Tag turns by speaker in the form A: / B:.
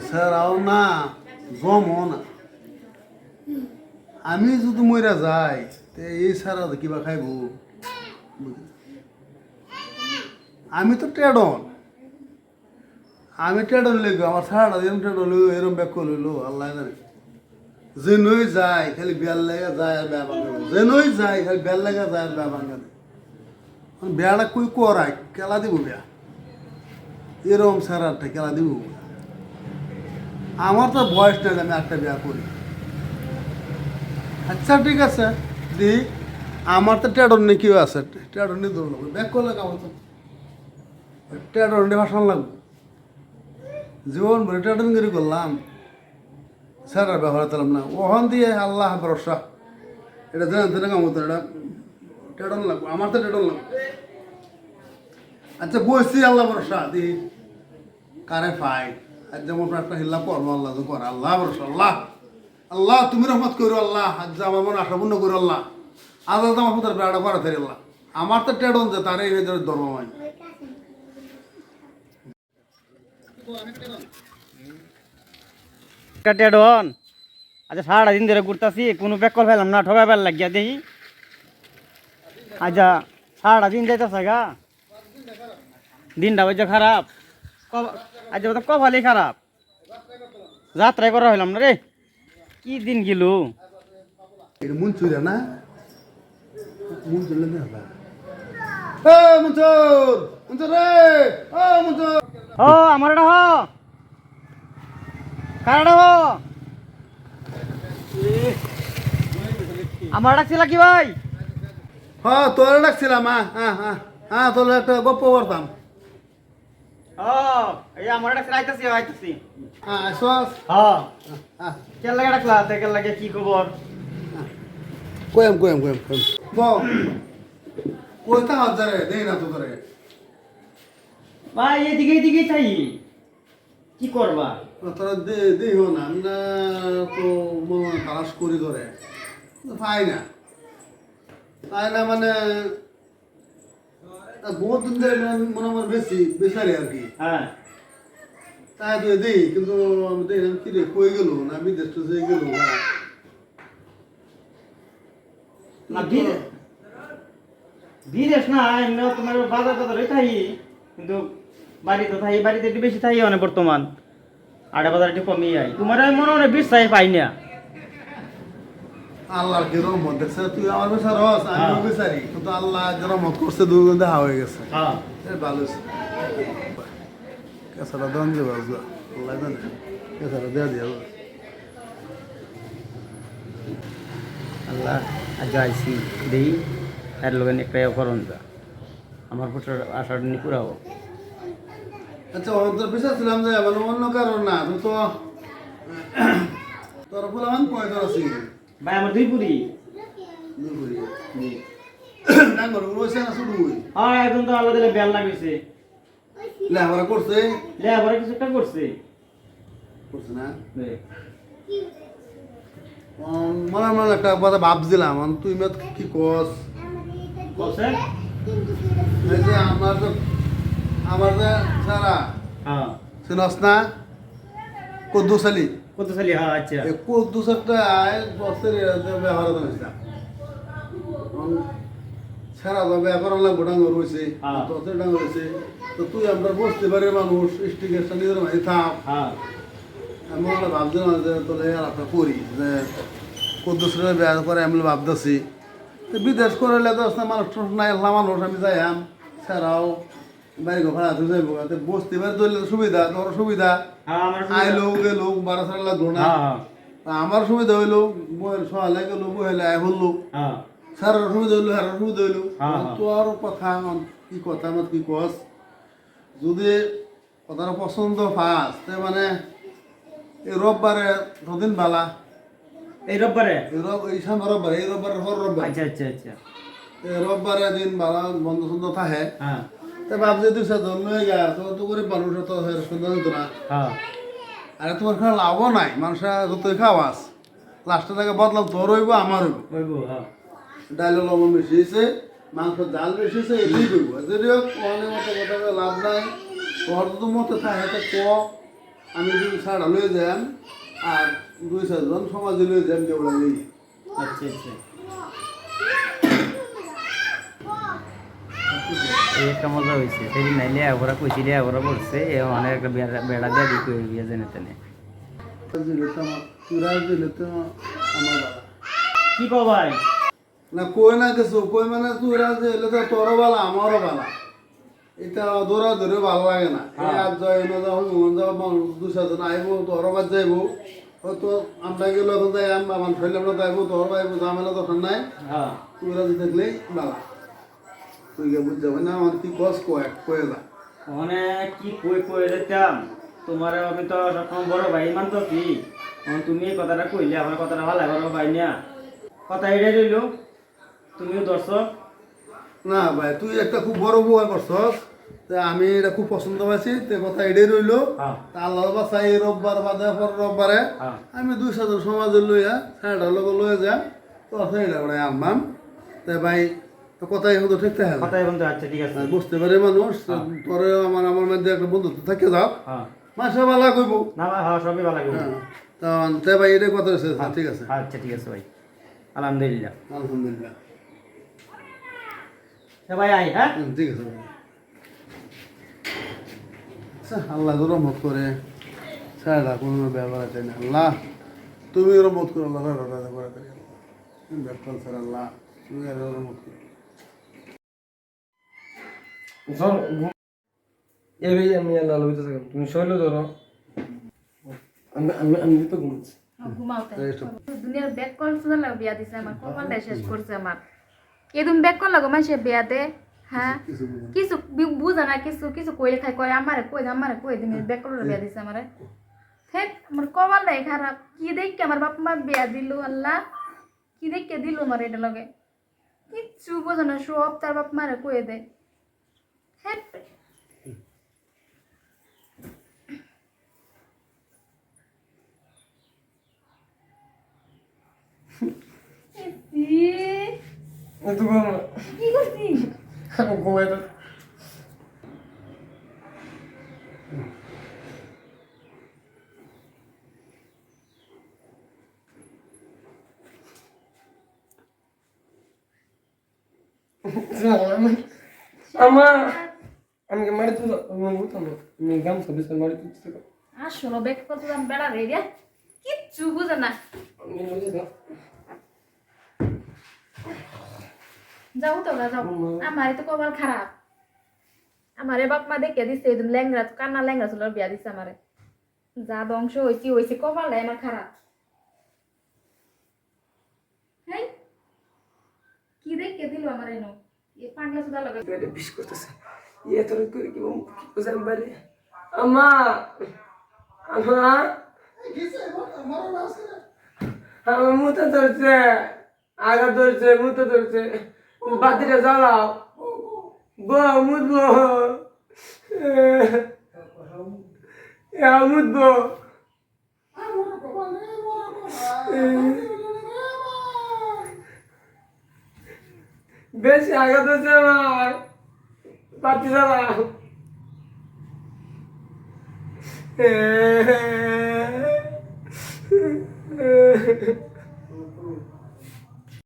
A: sir না জম না আমি যদি মইরা যাই তে এই সারা কিবা খাইব আমি তো টেডন আমি টেডন লেগে আমার সারাটা এরম টেডন এরম ব্যাক করলো আল্লাহ জানে যে নই যায় খালি বেল লেগে যায় আর বেয়া ভাঙা যে নই যায় খালি বেল লেগে যায় আর বেয়া ভাঙা বেয়াটা কই করাই কেলা দিব বেয়া এরকম সারাটা কেলা দিব আমার তো বয়স নেই আমি একটা বিয়া করি আচ্ছা ঠিক আছে দি আমার তো টেডর নিয়ে কেউ আছে টেডর নিয়ে দৌড় লাগবে ব্যাক করলে কামড় তো টেডর নিয়ে ভাসান লাগবে জীবন ভরে টেডন করে করলাম স্যার আর ব্যবহার করলাম না ওখান দিয়ে আল্লাহ ভরসা এটা জানেন কামড় এটা টেডন লাগবে আমার তো টেডন লাগবে আচ্ছা বসছি আল্লাহ ভরসা দি কারে পাই আজ যেমন একটা হিল্লা করবো আল্লাহ তো করে আল্লাহ ভরসা আল্লাহ আল্লাহ তুমি রহমত করো আল্লাহ আজ আমার মনে আশা পূর্ণ করো আল্লাহ আজ আমার পুতার বেড়া করা থাকি আল্লাহ আমার তো টেডন যে তার এই ধর্ম হয়
B: টেডন আচ্ছা সারাটা দিন ধরে ঘুরতেছি কোনো বেকল ফেলাম না ঠকা ফেল লাগিয়া দেখি আচ্ছা সারাটা দিন যাইতেছে গা দিনটা হয়েছে খারাপ আচ্ছা বলতাম কপালই খারাপ যাত্রাই করা হইলাম না রে কি দিন গেল
A: এটা মন চুরে না মন চুরলে না মঞ্চুর রে মঞ্চুর
B: ও আমার এটা হ কারটা হ আমার ডাকছিল কি ভাই
A: হ্যাঁ তোর ডাকছিলাম হ্যাঁ তোর একটা গপ্প করতাম
B: ও এই আমার ডাকছিল আইতাছি আইতাছি
A: আসস
B: হ্যাঁ কেন লাগে ডাকলা কেন লাগে কি খবর
A: কয়েম কই তা হাজারে দেই না তো তোরে
B: ভাই এদিকে চাই কি করবা
A: তোরা দেই না আমরা তো মনে তালাশ করি ধরে পাই না মানে বহুত দিন ধরে মনে আমার বেশারি আর কি
B: হ্যাঁ
A: তাই তো দিই কিন্তু আমি দেখলাম কি রে কই গেল না বিদেশ তো যে গেল
B: না বিদেশ না এমনি তোমার বাজার টাজারে থাই কিন্তু বাড়িতে একটু বেশি থাই মানে বর্তমান আড়া বাজার একটু কমই আই তোমার মনে হয় বিশ্বাস পাই না
A: আল্লাহর কি রহমত দেখছে তুই আমার বেচার হস আমি বেচারি কিন্তু আল্লাহ যে রহমত করছে দুজন দেখা হয়ে গেছে
B: হ্যাঁ
A: ভালো হয়েছে কেসারা দাম দেবো আল্লাহ জানে কেসারা দেওয়া দিয়ে
B: আল্লাহ আজ আইসি দেই এর লোকেন একটা করন যা আমার ফুটার আশার নি পুরাও
A: আচ্ছা অন্তর বিশ্বাস ছিলাম যে মানে অন্য কারণ না তুই তো তোর ফুল আমার পয়সা আছে
B: ভাই আমার দুই পুরি
A: ডাঙ্গর রয়েছে না শুরু
B: হ্যাঁ এখন তো আল্লাহ দিলে বেল লাগিয়েছে
A: লেখাপড়া করছে
B: লেখাপড়া কিছু একটা করছে
A: না মনে একটা কথা ভাবছিলাম তুই মেয়ে কি কস এই যে আমার যে সারা চিনস না কদ্দুসালি
B: হ্যাঁ আচ্ছা
A: এই কদ্দুসারটা বছর ব্যবহার হয়েছে সারা ব্যাপার লাগবো ডাঙ্গর রয়েছে ডাঙ্গর রয়েছে তো তুই আমরা বসতে পারি মানুষ স্টিকেশন নিজের মাঝে থাক আমি ভাবছিলাম যে তোলে একটা করি যে কদ্দুসরে ব্যবহার করে আমি ভাবতেছি বিদেশ করলে তো মানুষ নাই মানুষ আমি যাইম ছাড়াও বাড়ি ভাড়া যাইব বসতে পারে ধরলে সুবিধা তোর সুবিধা আইলো গেলো বারো সারা লাগলো না আমার সুবিধা হইলো বইয়ের সহালে গেলো বইলে আয় হলো স্যারের সুবিধা হইলো হারের সুবিধা হইলো তোর কথা কি কথা আমার কি কস যদি কথাটা পছন্দ ফাস মানে এই রোববারে দুদিন বালা
B: এই রোববারে
A: এই সামনে রোববারে এই রোববারে হর রোববার
B: আচ্ছা
A: এই রোববারে দিন বালা বন্ধ সন্ধ থাকে তা ভাবছি দুই সাত জন লয়ে গা তো করে মানুষ তো সুন্দর হতো না আরে তোমার খাওয়া লাভও নাই মানুষরা যতই খাওয়াস লাস্টের থেকে বদলাম তোর হইব আমার হইব ডাইল লবণ বেশি হয়েছে মাংস ডাল বেশি হয়েছে এটাই করব যদিও অনেক মতো কথা লাভ নাই তোর যদি মতো থাকে তো ক আমি যদি ছাড়া লয়ে যাম আর 2-4 জন সমাজে লয়ে যাম কেবল
B: আচ্ছা আচ্ছা এই একটা মজা হয়েছে সেদিন নাইলে ওরা কইছিলে ওরা বলছে অনেক একটা বেড়া দিয়ে দিতে বিয়ে জেনে তেনে কি কো ভাই
A: না কই না কিছু কই মানে তুরা যে এলে তো তোরও বালা আমারও বালা এটা দৌড়া ধরে ভালো লাগে না এই আজ যাই না যাও মন যাও 2-4 জন আইব তোর বাদ যাইব হয়তো আমরা গেলে এখন যাই আমার ফেলে আমরা যাইব তোর বাইব ঝামেলা দরকার নাই তুরা যে দেখলেই বালা তুই কে বুঝ যাবে না আমার কি কস কয়ে যা
B: মানে কি কই যেতাম তোমার আমি তো সবসময় বড় ভাই মান তো কি তুমি এই কথাটা কইলে আমার কথাটা ভালো লাগলো ভাই না কথা এটাই রইল তুমিও দর্শক
A: না ভাই তুই একটা খুব বড় উপকার করছস আমি এটা খুব পছন্দ পাইছি তে কথা এটাই রইলো আল্লাহ বাসাই রোববার বাদে পর রোববারে আমি 2-4 জন সমাজে লইয়া সাইডার লোক লইয়া যাম তো সেইটা করে আনবাম তে ভাই তো কথাই হতো ঠিক থাকে
B: কথাই বন্ধু আচ্ছা ঠিক আছে
A: বুঝতে পারে মানুষ তোরে আমার মধ্যে একটা বন্ধুত্ব থাকে যাও মাসে ভালো কইব
B: না ভাই হ্যাঁ সবই ভালো কইব
A: তে ভাই এটা কথা আছে ঠিক আছে
B: আচ্ছা ঠিক আছে ভাই আলহামদুলিল্লাহ
A: আলহামদুলিল্লাহ
B: ভাই আই হ্যাঁ
A: ঠিক আছে ভাই আল্লাহ রহমত করে সারা কোনো ব্যবহার চাই না আল্লাহ তুমি রহমত করো আল্লাহ ব্যাপার স্যার আল্লাহ তুমি রহমত করো
C: আমি আল্লাহ লইতে থাকলাম তুমি শৈল ধরো আমি তো ঘুমাচ্ছি
D: দুনিয়ার ব্যাক করছে না বিয়া দিছে আমার কপালটা শেষ করছে আমার এদম ব্যাক কর লাগো মাসে বিয়াতে হ্যাঁ কিছু বুঝা না কিছু কিছু কইলে খাই কয় আমারে কই দিন ব্যাক করে বিয়া দিছে আমারে হ্যাঁ আমার কপালটাই খারাপ কি দেখকে আমার বাপ মা বিয়া দিল আল্লাহ কি দেখকে দিল আমার এটা লগে কিচ্ছু বোঝা না সব তার বাপ মারে কয়ে দেয় হ্যাঁ কি করছিস
C: ঘুমাই আমার আমি মারি তুলো আমি গাম সাবিস মারি তুলো
D: আসলো ব্যাক করতে দাম বেড়া রে রে কিচ্ছু বুঝে না যাও তো না যাও আমার তো কপাল খারাপ আমারে বাপ মা দেখে দিছে একদম ল্যাংরা কান্না ল্যাংরা ছিল বিয়া দিছে আমারে যা ধ্বংস হয়েছে কপালটাই আমার খারাপ হ্যাঁ কি দেখে দিল আমার এনো এ পাগলা সুদা লাগা
C: পেটে বিষ করতেছে ইয়ে তোর করে কি বুঝাম পারে আমা আমা আমার মুতা ধরছে আগা ধরছে মুতা ধরছে বাতিটা জ্বালাও মুদবো মুদবো বেশি আগা ধরছে আমার বাতি জ্বালাও